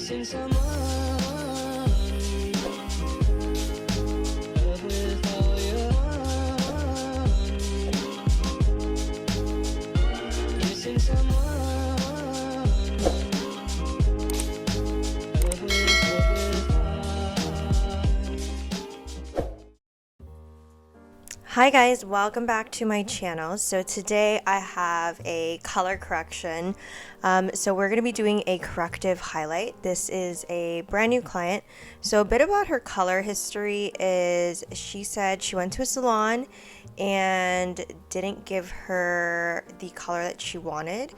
Missing someone with all your missing someone Hi guys, welcome back to my channel. So today I have a color correction. So we're going to be doing a corrective highlight. This is a brand new client. So a bit about her color history is she said she went to a salon and didn't give her the color that she wanted.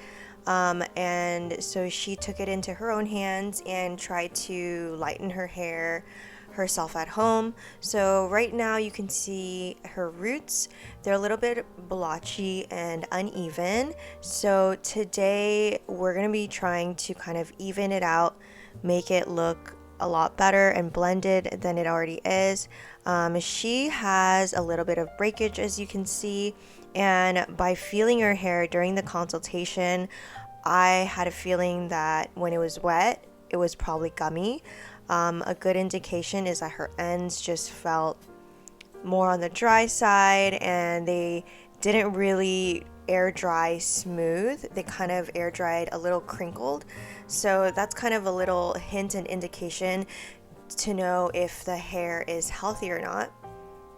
And so she took it into her own hands and tried to lighten her hair herself at home. So right now you can see her roots. They're a little bit blotchy and uneven. So today we're going to be trying to kind of even it out, make it look a lot better and blended than it already is. She has a little bit of breakage, as you can see, and by feeling her hair during the consultation, I had a feeling that when it was wet, it was probably gummy. A good indication is that her ends just felt more on the dry side and they didn't really air dry smooth. They kind of air dried a little crinkled. So that's kind of a little hint and indication to know if the hair is healthy or not.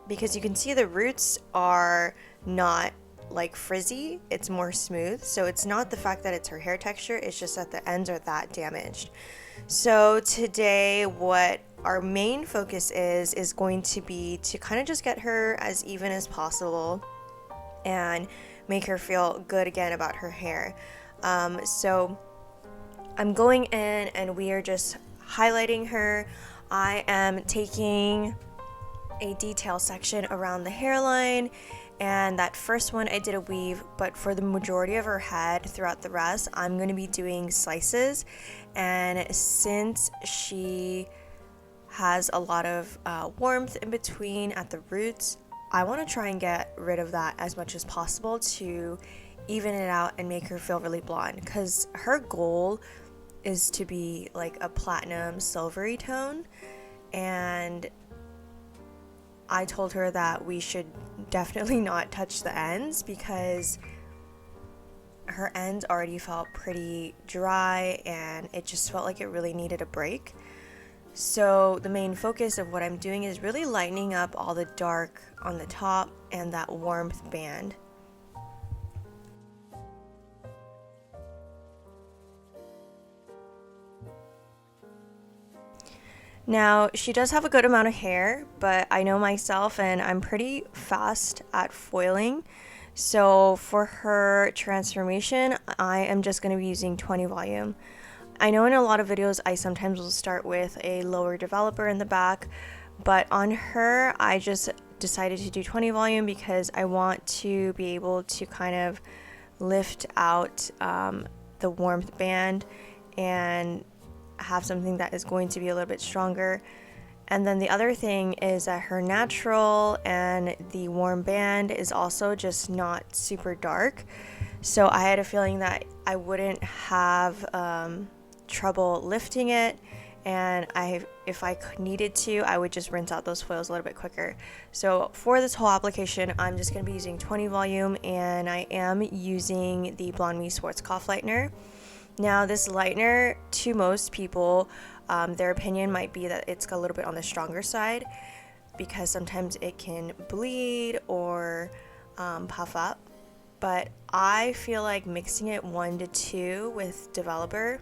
Because you can see the roots are not like frizzy, it's more smooth. So it's not the fact that it's her hair texture, it's just that the ends are that damaged. So today what our main focus is going to be to kind of just get her as even as possible and make her feel good again about her hair. So I'm going in and we are just highlighting her. I am taking a detail section around the hairline, and that first one I did a weave, but for the majority of her head throughout the rest I'm going to be doing slices. And since she has a lot of warmth in between at the roots, I want to try and get rid of that as much as possible to even it out and make her feel really blonde, because her goal is to be like a platinum silvery tone. And I told her that we should definitely not touch the ends because her ends already felt pretty dry and it just felt like it really needed a break. So the main focus of what I'm doing is really lightening up all the dark on the top and that warmth band. Now, she does have a good amount of hair, but I know myself and I'm pretty fast at foiling. So for her transformation, I am just going to be using 20 volume. I know in a lot of videos I sometimes will start with a lower developer in the back, but on her I just decided to do 20 volume because I want to be able to kind of lift out the warmth band and have something that is going to be a little bit stronger. And then the other thing is that her natural and the warm band is also just not super dark. So I had a feeling that I wouldn't have trouble lifting it, and if I needed to, I would just rinse out those foils a little bit quicker. So for this whole application, I'm just going to be using 20 volume, and I am using the Blonde Me Schwarzkopf lightener. Now this lightener, to most people, their opinion might be that it's a little bit on the stronger side because sometimes it can bleed or puff up. But I feel like mixing it 1 to 2 with developer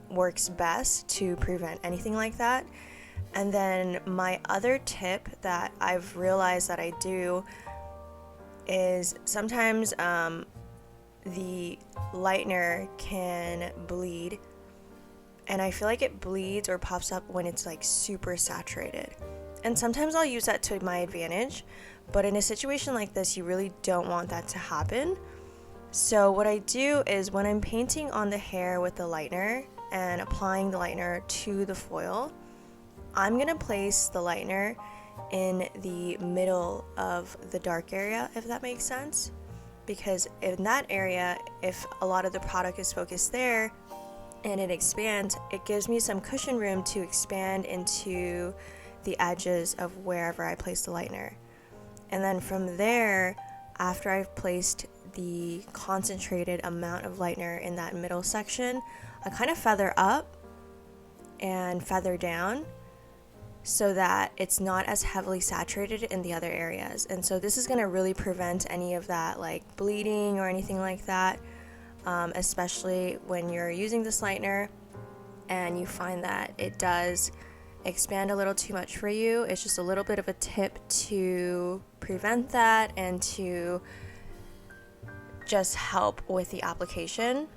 works best to prevent anything like that. And then my other tip that I've realized that I do is sometimes the lightener can bleed, and I feel like it bleeds or puffs up when it's like super saturated, and sometimes I'll use that to my advantage, but in a situation like this you really don't want that to happen. So what I do is when I'm painting on the hair with the lightener and applying the lightener to the foil, I'm gonna place the lightener in the middle of the dark area, if that makes sense. Because in that area, if a lot of the product is focused there, and it expands, it gives me some cushion room to expand into the edges of wherever I place the lightener. And then from there, after I've placed the concentrated amount of lightener in that middle section, I kind of feather up and feather down so that it's not as heavily saturated in the other areas. And so this is going to really prevent any of that like bleeding or anything like that, especially when you're using this lightener and you find that it does expand a little too much for you. It's just a little bit of a tip to prevent that and to just help with the application.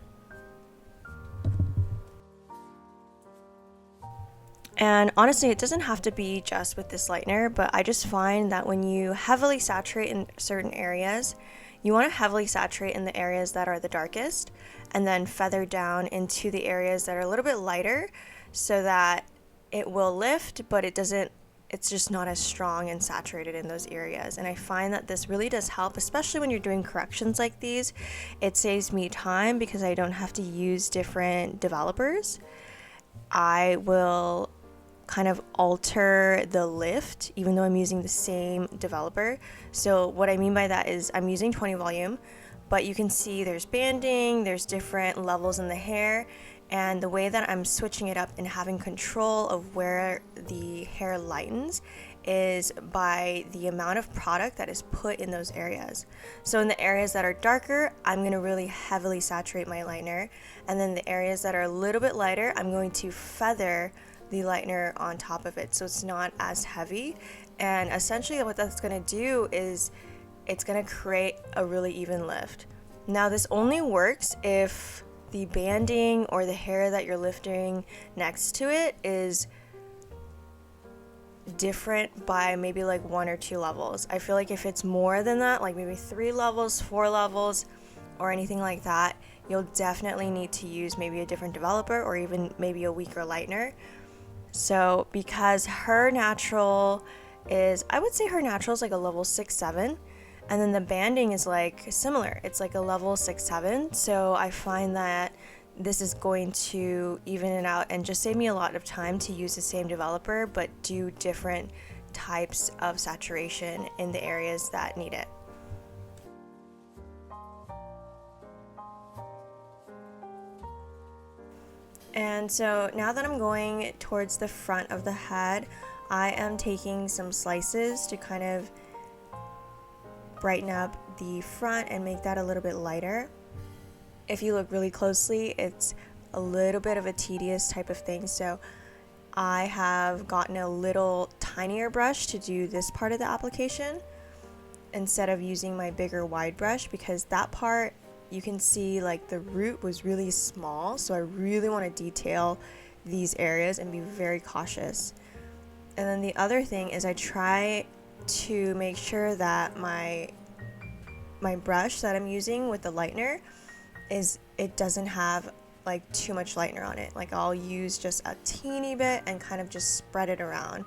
And honestly, it doesn't have to be just with this lightener, but I just find that when you heavily saturate in certain areas, you want to heavily saturate in the areas that are the darkest and then feather down into the areas that are a little bit lighter so that it will lift, but it's just not as strong and saturated in those areas. And I find that this really does help, especially when you're doing corrections like these. It saves me time because I don't have to use different developers. I will kind of alter the lift even though I'm using the same developer. So what I mean by that is I'm using 20 volume, but you can see there's banding, there's different levels in the hair, and the way that I'm switching it up and having control of where the hair lightens is by the amount of product that is put in those areas. So in the areas that are darker, I'm going to really heavily saturate my lightener, and then the areas that are a little bit lighter, I'm going to feather the lightener on top of it so it's not as heavy. And essentially what that's going to do is it's going to create a really even lift. Now this only works if the banding or the hair that you're lifting next to it is different by maybe like 1 or 2 levels. I feel like if it's more than that, like maybe 3 levels, 4 levels, or anything like that, you'll definitely need to use maybe a different developer or even maybe a weaker lightener. So because her natural is, I would say her natural is like a level 6-7, and then the banding is like similar. It's like a level 6-7. So I find that this is going to even it out and just save me a lot of time to use the same developer but do different types of saturation in the areas that need it. And so now that I'm going towards the front of the head, I am taking some slices to kind of brighten up the front and make that a little bit lighter. If you look really closely, it's a little bit of a tedious type of thing, so I have gotten a little tinier brush to do this part of the application instead of using my bigger wide brush, because that part you can see like the root was really small, so I really want to detail these areas and be very cautious. And then the other thing is I try to make sure that my brush that I'm using with the lightener is it doesn't have like too much lightener on it. Like I'll use just a teeny bit and kind of just spread it around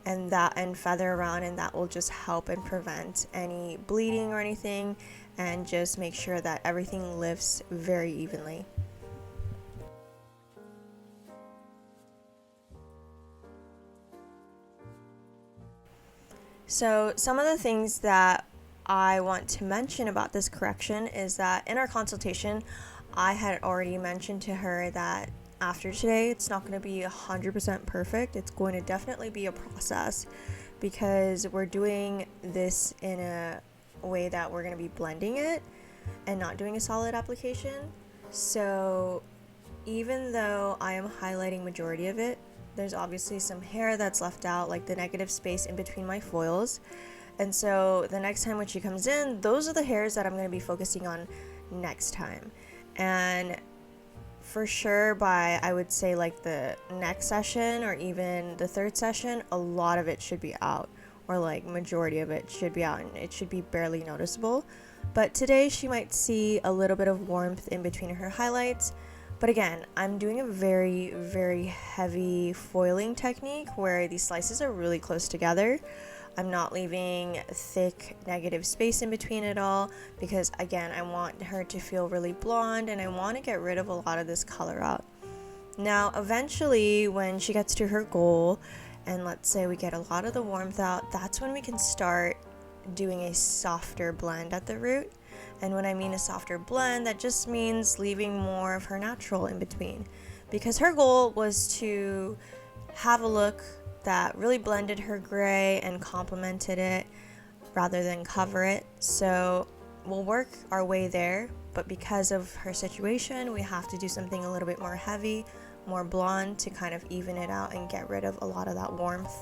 and feather around, and that will just help and prevent any bleeding or anything and just make sure that everything lifts very evenly. So some of the things that I want to mention about this correction is that in our consultation, I had already mentioned to her that after today, it's not going to be 100% perfect. It's going to definitely be a process because we're doing this in a way that we're going to be blending it and not doing a solid application. So even though I am highlighting majority of it, there's obviously some hair that's left out, like the negative space in between my foils. And so the next time when she comes in, those are the hairs that I'm going to be focusing on next time. And for sure by, I would say, like the next session or even the third session, a lot of it should be out, or like majority of it should be out, and it should be barely noticeable. But today she might see a little bit of warmth in between her highlights. But again, I'm doing a very, very heavy foiling technique where these slices are really close together. I'm not leaving thick negative space in between it all because, again, I want her to feel really blonde and I want to get rid of a lot of this color out. Now, eventually, when she gets to her goal, and let's say we get a lot of the warmth out, that's when we can start doing a softer blend at the root. And when I mean a softer blend, that just means leaving more of her natural in between. Because her goal was to have a look that really blended her gray and complemented it rather than cover it. So we'll work our way there, but because of her situation, we have to do something a little bit more heavy, more blonde to kind of even it out and get rid of a lot of that warmth.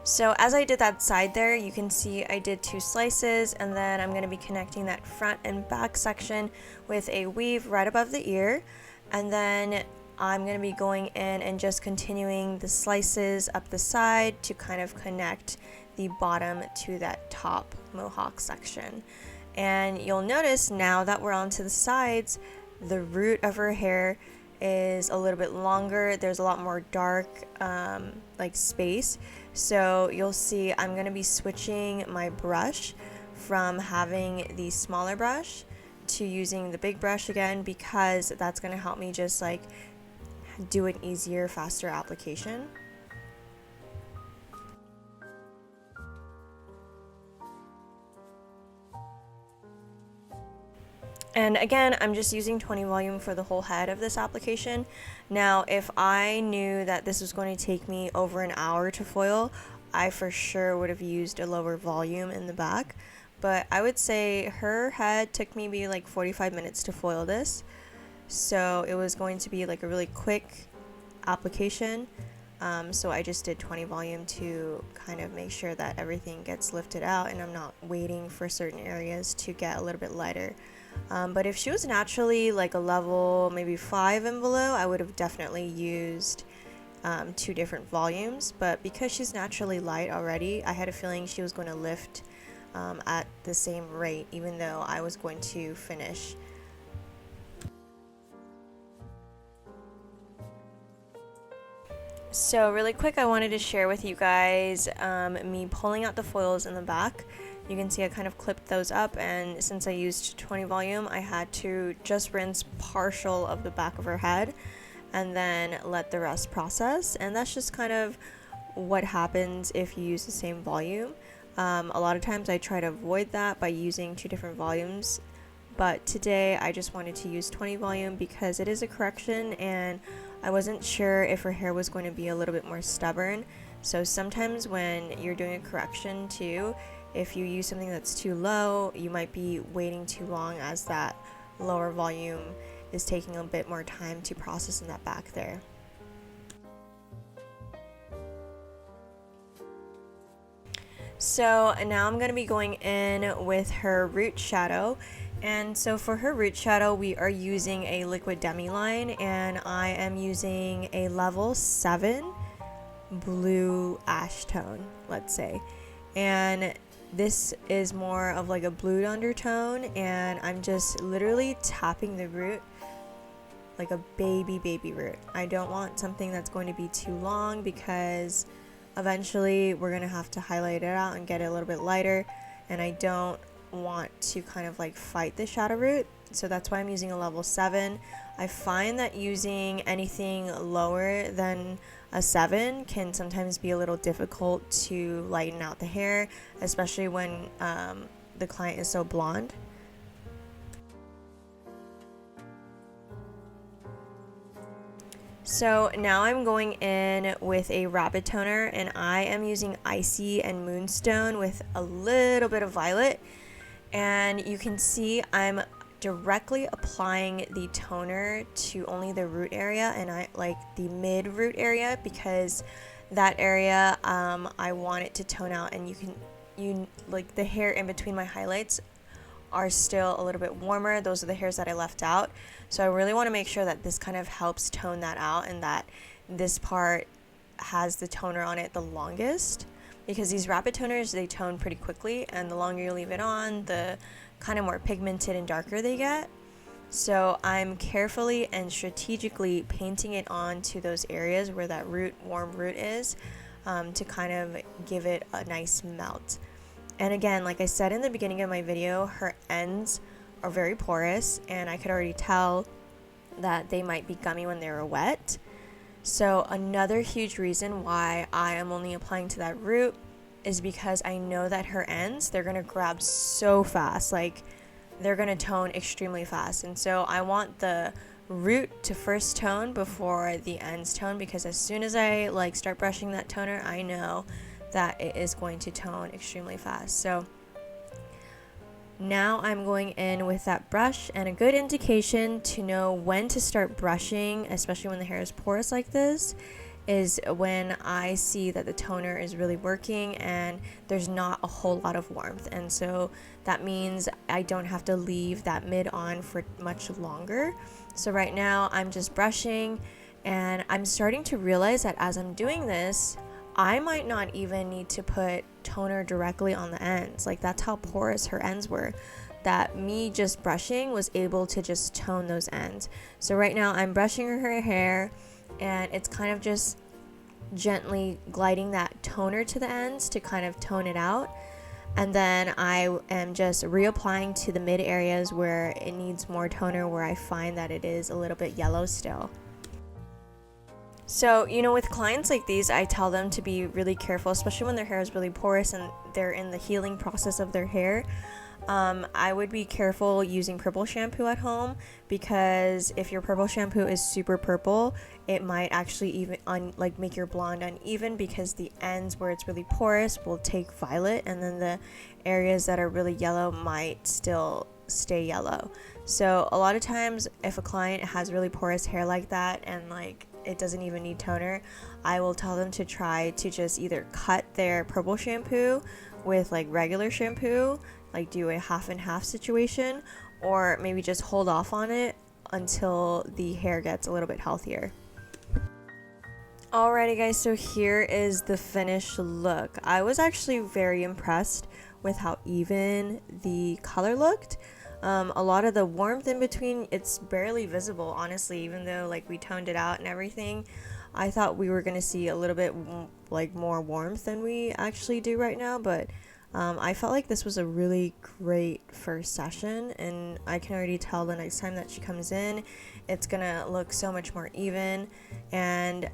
So as I did that side there, you can see I did 2 slices, and then I'm going to be connecting that front and back section with a weave right above the ear, and then I'm going to be going in and just continuing the slices up the side to kind of connect the bottom to that top mohawk section. And you'll notice now that we're onto the sides, the root of her hair is a little bit longer. There's a lot more dark like space. So you'll see I'm going to be switching my brush from having the smaller brush to using the big brush again, because that's going to help me just like do an easier, faster application. And again, I'm just using 20 volume for the whole head of this application. Now, if I knew that this was going to take me over an hour to foil, I for sure would have used a lower volume in the back. But I would say her head took me maybe like 45 minutes to foil this. So it was going to be like a really quick application. So I just did 20 volume to kind of make sure that everything gets lifted out and I'm not waiting for certain areas to get a little bit lighter. But if she was naturally like a level maybe 5 and below, I would have definitely used 2 different volumes. But because she's naturally light already, I had a feeling she was going to lift at the same rate, even though I was going to finish. So really quick, I wanted to share with you guys me pulling out the foils in the back. You can see I kind of clipped those up, and since I used 20 volume, I had to just rinse partial of the back of her head and then let the rest process. And that's just kind of what happens if you use the same volume. A lot of times I try to avoid that by using 2 different volumes, but today I just wanted to use 20 volume because it is a correction and I wasn't sure if her hair was going to be a little bit more stubborn. So sometimes when you're doing a correction too, if you use something that's too low, you might be waiting too long as that lower volume is taking a bit more time to process in that back there. So now I'm going to be going in with her root shadow. And so for her root shadow, we are using a liquid demi-line, and I am using a level 7 blue ash tone, let's say. And this is more of like a blue undertone, and I'm just literally tapping the root like a baby root. I don't want something that's going to be too long because eventually we're going to have to highlight it out and get it a little bit lighter, and I don't want to kind of like fight the shadow root, so that's why I'm using a level 7. I find that using anything lower than a 7 can sometimes be a little difficult to lighten out the hair, especially when the client is so blonde. So now I'm going in with a rapid toner, and I am using Icy and Moonstone with a little bit of violet. And you can see I'm directly applying the toner to only the root area, and I like the mid root area because that area I want it to tone out, and you like the hair in between my highlights are still a little bit warmer. Those are the hairs that I left out, so I really want to make sure that this kind of helps tone that out and that this part has the toner on it the longest, because these rapid toners, they tone pretty quickly, and the longer you leave it on, the kind of more pigmented and darker they get. So I'm carefully and strategically painting it on to those areas where that warm root is, to kind of give it a nice melt. And again, like I said in the beginning of my video, her ends are very porous, and I could already tell that they might be gummy when they were wet. So another huge reason why I am only applying to that root is because I know that her ends, they're gonna grab so fast, like they're gonna tone extremely fast. And so I want the root to first tone before the ends tone, because as soon as I like start brushing that toner, I know that it is going to tone extremely fast. So now I'm going in with that brush, and a good indication to know when to start brushing, especially when the hair is porous like this, is when I see that the toner is really working and there's not a whole lot of warmth. And so that means I don't have to leave that mid on for much longer. So right now I'm just brushing, and I'm starting to realize that as I'm doing this, I might not even need to put toner directly on the ends. Like, that's how porous her ends were, that me just brushing was able to just tone those ends. So right now I'm brushing her hair, and it's kind of just gently gliding that toner to the ends to kind of tone it out. And then I am just reapplying to the mid areas where it needs more toner, where I find that it is a little bit yellow still. So, you know, with clients like these, I tell them to be really careful, especially when their hair is really porous and they're in the healing process of their hair. I would be careful using purple shampoo at home, because if your purple shampoo is super purple, it might actually even make your blonde uneven, because the ends where it's really porous will take violet, and then the areas that are really yellow might still stay yellow. So a lot of times if a client has really porous hair like that and like it doesn't even need toner, I will tell them to try to just either cut their purple shampoo with like regular shampoo, like do a half and half situation, or maybe just hold off on it until the hair gets a little bit healthier. Alrighty guys, so here is the finished look. I was actually very impressed with how even the color looked. A lot of the warmth in between, it's barely visible, honestly, even though like we toned it out and everything. I thought we were gonna see a little bit like more warmth than we actually do right now, but I felt like this was a really great first session, and I can already tell the next time that she comes in, it's gonna look so much more even. And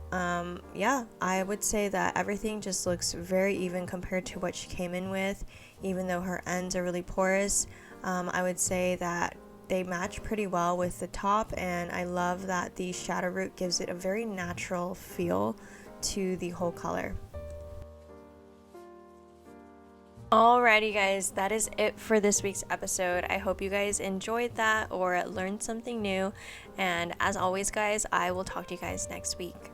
yeah, I would say that everything just looks very even compared to what she came in with, even though her ends are really porous. I would say that they match pretty well with the top, and I love that the shadow root gives it a very natural feel to the whole color. Alrighty guys, that is it for this week's episode. I hope you guys enjoyed that or learned something new, and as always guys, I will talk to you guys next week.